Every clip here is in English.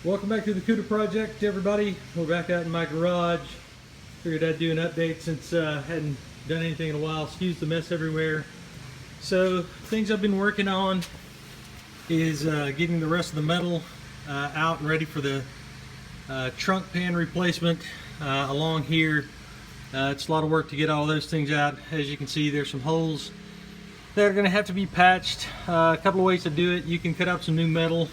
Welcome back to the Cuda project, everybody. We're back out in my garage. Figured I'd do an update since I hadn't done anything in a while. Excuse the mess everywhere. So things I've been working on is getting the rest of the metal out and ready for the trunk pan replacement along here. It's a lot of work to get all those things out. As you can see, there's some holes that are going to have to be patched. A couple of ways to do it. You can cut out some new metal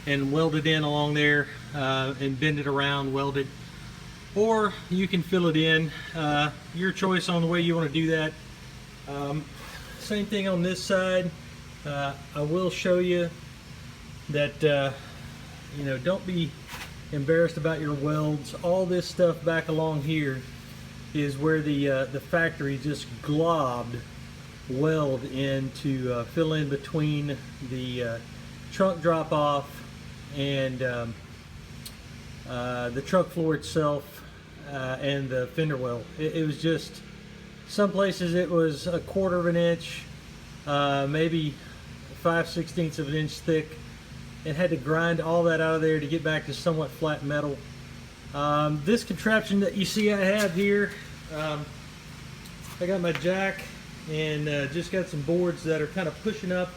and weld it in along there and bend it around, weld it, or you can fill it in. Your choice on the way you want to do that. Same thing on this side. I will show you that don't be embarrassed about your welds. All this stuff back along here is where the factory just globbed weld in to fill in between the trunk drop off and the trunk floor itself and the fender well. It was just, some places it was 1/4 of an inch, maybe 5/16 of an inch thick, and had to grind all that out of there to get back to somewhat flat metal. This contraption that you see I have here, I got my jack and just got some boards that are kind of pushing up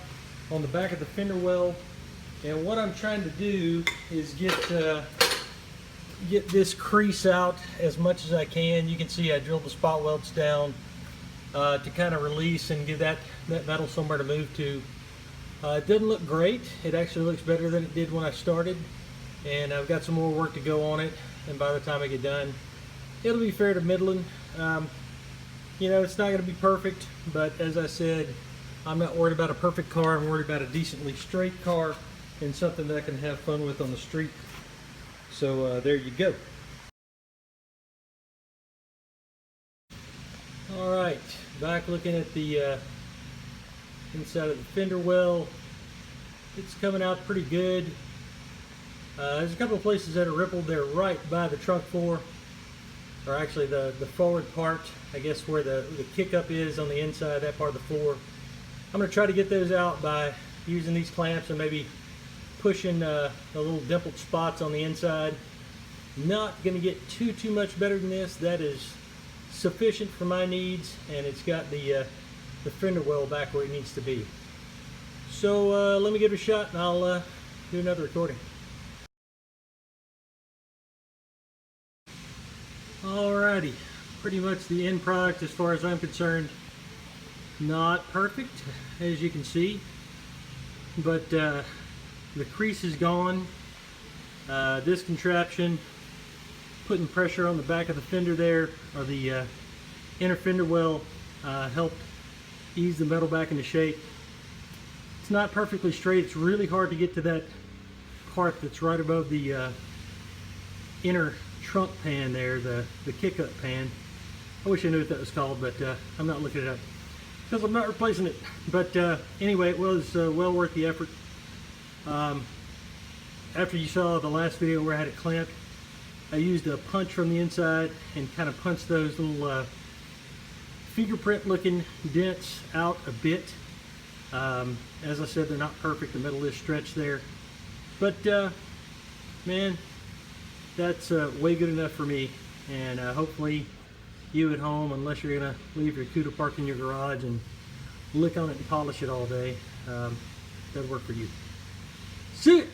on the back of the fender well. And what I'm trying to do is get this crease out as much as I can. You can see I drilled the spot welds down to kind of release and give that metal somewhere to move to. It doesn't look great. It actually looks better than it did when I started. And I've got some more work to go on it. And by the time I get done, it'll be fair to middling. It's not going to be perfect, but as I said, I'm not worried about a perfect car. I'm worried about a decently straight car and something that I can have fun with on the street. So there you go. All right, back looking at the inside of the fender well. It's coming out pretty good. There's a couple of places that are rippled. They're right by the trunk floor, or actually the forward part, I guess where the kick up is on the inside, that part of the floor. I'm going to try to get those out by using these clamps and maybe pushing the little dimpled spots on the inside. Not going to get too much better than this. That is sufficient for my needs, and it's got the fender well back where it needs to be. So let me give it a shot and I'll do another recording. Alrighty, pretty much the end product as far as I'm concerned. Not perfect, as you can see, but the crease is gone. This contraption, putting pressure on the back of the fender there, or the inner fender well, helped ease the metal back into shape. It's not perfectly straight. It's really hard to get to that part that's right above the inner trunk pan there, the kick-up pan. I wish I knew what that was called, but I'm not looking it up because I'm not replacing it. But anyway, it was well worth the effort. After you saw the last video where I had it clamped, I used a punch from the inside and kind of punched those little fingerprint looking dents out a bit. As I said, they're not perfect. The metal is stretched there, but man, that's way good enough for me. And hopefully you at home, unless you're gonna leave your Cuda parked in your garage and lick on it and polish it all day, that'll work for you. See ya!